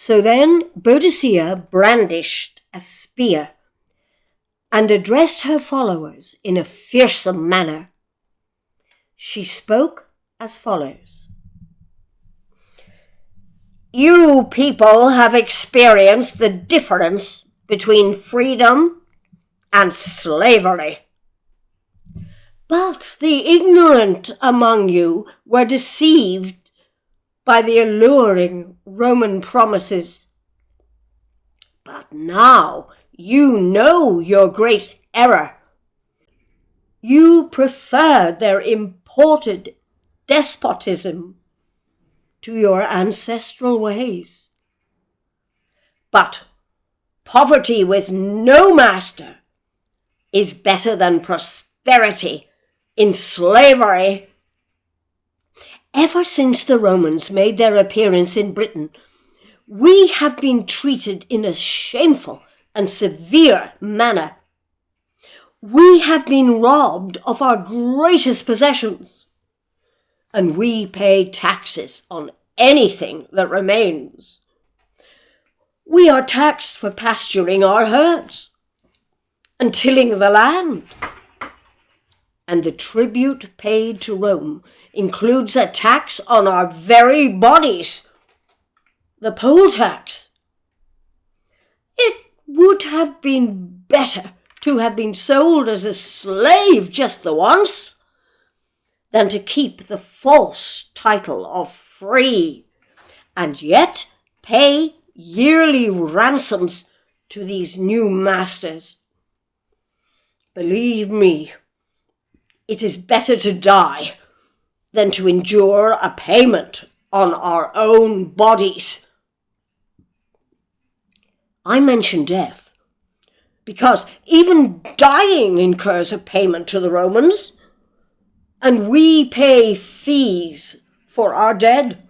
So then Boudica brandished a spear and addressed her followers in a fearsome manner. She spoke as follows. You people have experienced the difference between freedom and slavery. But the ignorant among you were deceived by the alluring Roman promises. But now you know your great error. You preferred their imported despotism to your ancestral ways. But poverty with no master is better than prosperity in slavery. Ever since the Romans made their appearance in Britain, we have been treated in a shameful and severe manner. We have been robbed of our greatest possessions, and we pay taxes on anything that remains. We are taxed for pasturing our herds and tilling the land. And the tribute paid to Rome includes a tax on our very bodies, the poll tax. It would have been better to have been sold as a slave just the once than to keep the false title of free and yet pay yearly ransoms to these new masters. Believe me, it is better to die than to endure a payment on our own bodies. I mention death because even dying incurs a payment to the Romans, and we pay fees for our dead.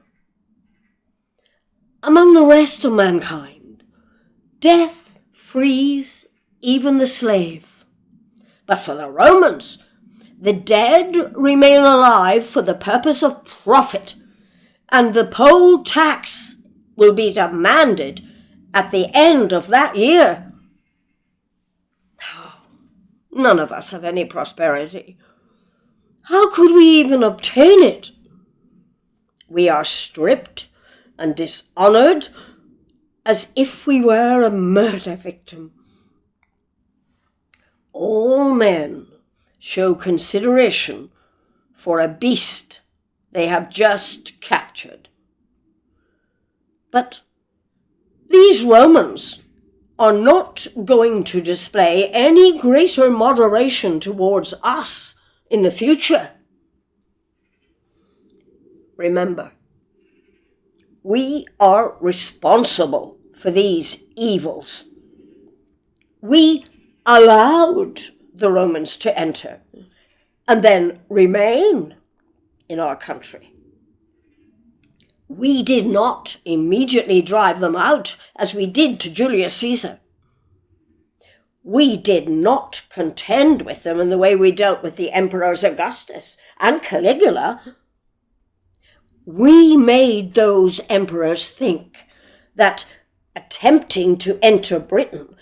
Among the rest of mankind, death frees even the slave. But for the Romans, the dead remain alive for the purpose of profit, and the poll tax will be demanded at the end of that year. None of us have any prosperity. How could we even obtain it? We are stripped and dishonored as if we were a murder victim. All men show consideration for a beast they have just captured. But these Romans are not going to display any greater moderation towards us in the future. Remember, we are responsible for these evils. We allowed the Romans to enter and then remain in our country. We did not immediately drive them out as we did to Julius Caesar. We did not contend with them in the way we dealt with the emperors Augustus and Caligula. We made those emperors think that attempting to enter Britain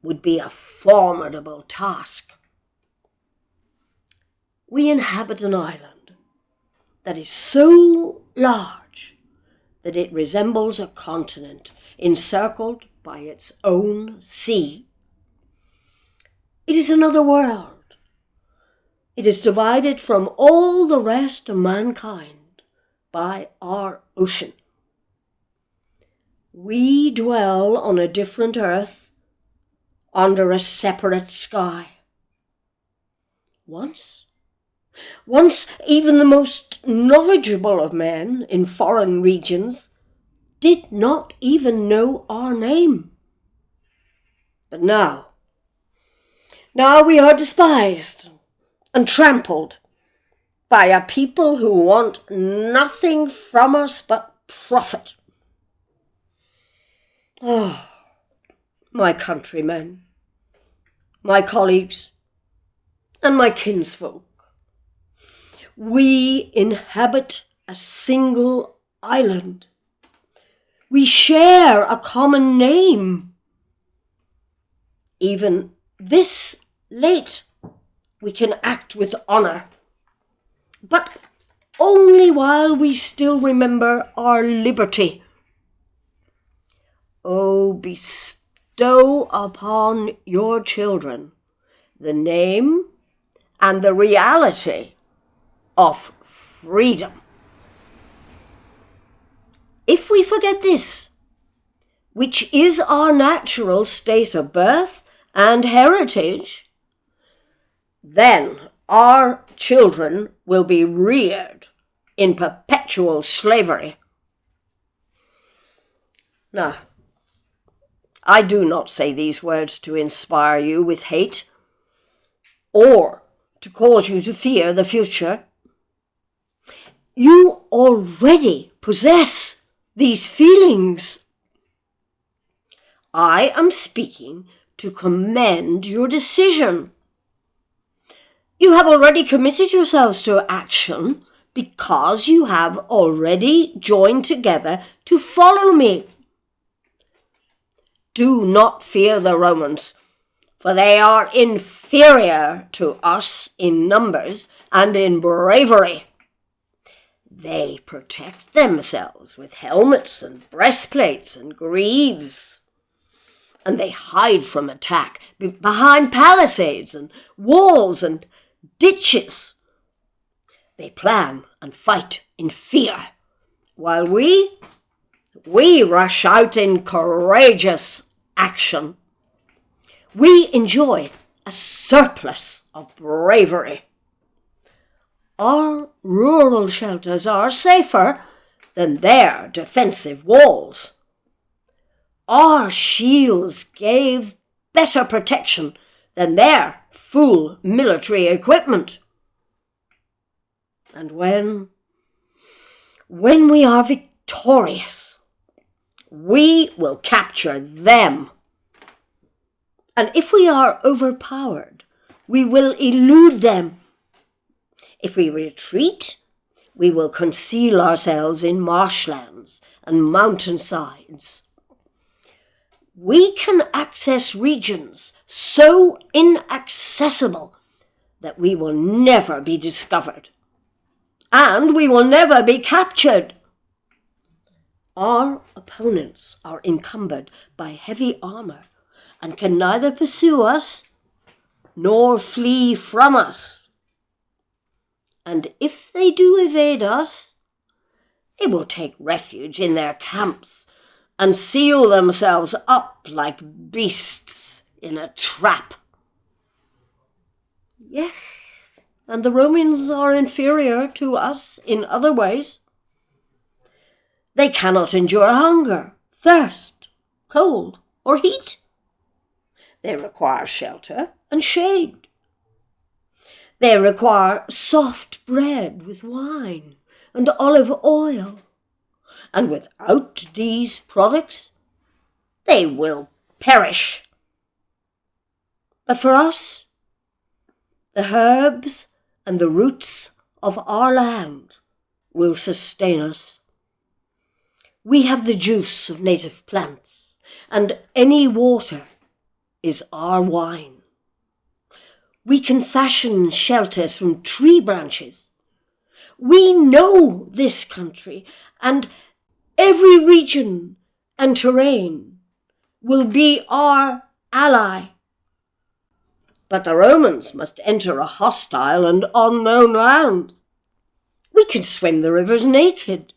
would be a formidable task. We inhabit an island that is so large that it resembles a continent encircled by its own sea. It is another world. It is divided from all the rest of mankind by our ocean. We dwell on a different earth under a separate sky. Once even the most knowledgeable of men in foreign regions did not even know our name. But now we are despised and trampled by a people who want nothing from us but profit. Oh, my countrymen, my colleagues, and my kinsfolk, we inhabit a single island. We share a common name. Even this late, we can act with honor, but only while we still remember our liberty. Oh, bestow upon your children the name and the reality of freedom. If we forget this, which is our natural state of birth and heritage, then our children will be reared in perpetual slavery. Now, I do not say these words to inspire you with hate or to cause you to fear the future. You already possess these feelings. I am speaking to commend your decision. You have already committed yourselves to action because you have already joined together to follow me. Do not fear the Romans, for they are inferior to us in numbers and in bravery. They protect themselves with helmets and breastplates and greaves, and they hide from attack behind palisades and walls and ditches. They plan and fight in fear, while we rush out in courageous action. We enjoy a surplus of bravery. Our rural shelters are safer than their defensive walls. Our shields gave better protection than their full military equipment. And when we are victorious, we will capture them. And if we are overpowered, we will elude them. If we retreat, we will conceal ourselves in marshlands and mountainsides. We can access regions so inaccessible that we will never be discovered, and we will never be captured. Our opponents are encumbered by heavy armor and can neither pursue us nor flee from us. And if they do evade us, they will take refuge in their camps and seal themselves up like beasts in a trap. Yes, and the Romans are inferior to us in other ways. They cannot endure hunger, thirst, cold, or heat. They require shelter and shade. They require soft bread with wine and olive oil. And without these products, they will perish. But for us, the herbs and the roots of our land will sustain us. We have the juice of native plants, and any water is our wine. We can fashion shelters from tree branches. We know this country, and every region and terrain will be our ally. But the Romans must enter a hostile and unknown land. We can swim the rivers naked,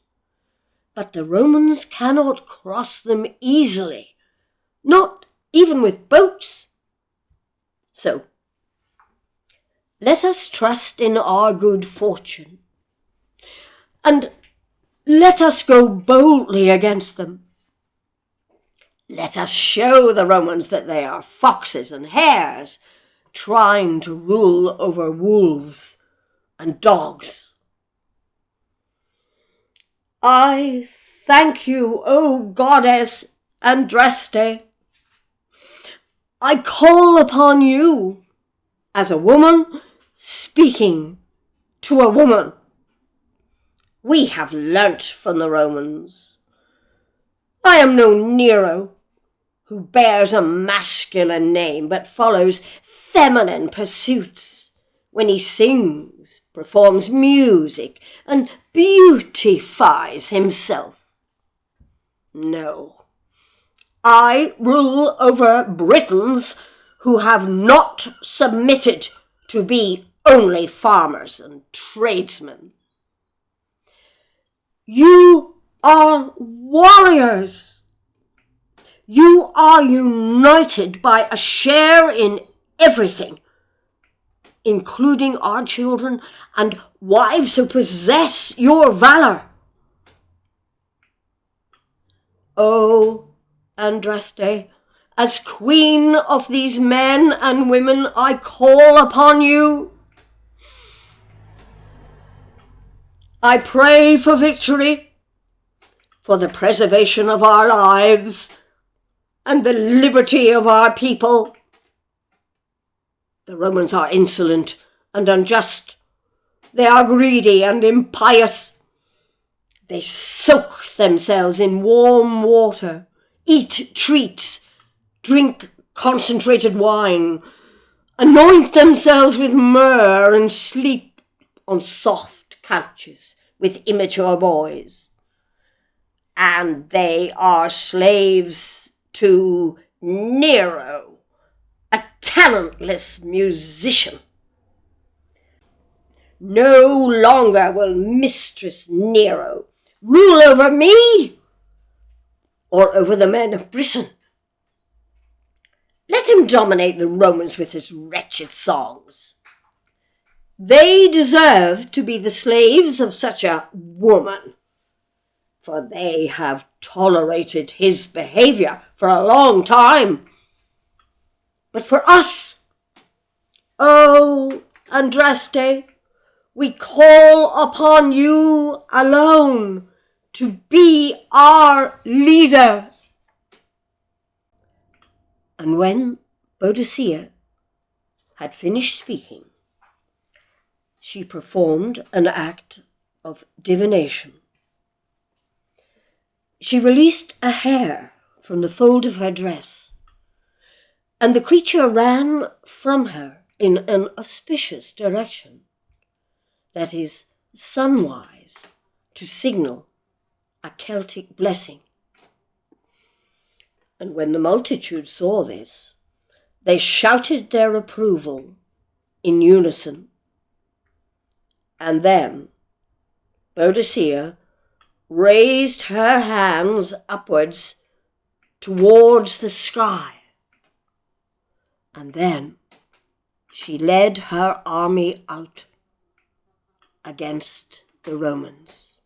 but the Romans cannot cross them easily, not even with boats. So, let us trust in our good fortune, and let us go boldly against them. Let us show the Romans that they are foxes and hares trying to rule over wolves and dogs. I thank you, O goddess Andraste. I call upon you as a woman speaking to a woman. We have learnt from the Romans. I am no Nero, who bears a masculine name but follows feminine pursuits when he sings, performs music, and beautifies himself. No, I rule over Britons who have not submitted to be only farmers and tradesmen. You are warriors. You are united by a share in everything, including our children and wives who possess your valor. O Andraste, as queen of these men and women, I call upon you. I pray for victory, for the preservation of our lives, and the liberty of our people. The Romans are insolent and unjust. They are greedy and impious. They soak themselves in warm water, eat treats, drink concentrated wine, anoint themselves with myrrh, and sleep on soft couches with immature boys. And they are slaves to Nero, a talentless musician. No longer will Mistress Nero rule over me or over the men of Britain. Let him dominate the Romans with his wretched songs. They deserve to be the slaves of such a woman, for they have tolerated his behavior for a long time. But for us, O Andraste, we call upon you alone to be our leader. And when Boudica had finished speaking, she performed an act of divination. She released a hair from the fold of her dress, and the creature ran from her in an auspicious direction, that is, sunwise, to signal a Celtic blessing. And when the multitude saw this, they shouted their approval in unison. And then Boudica raised her hands upwards towards the sky, and then she led her army out against the Romans.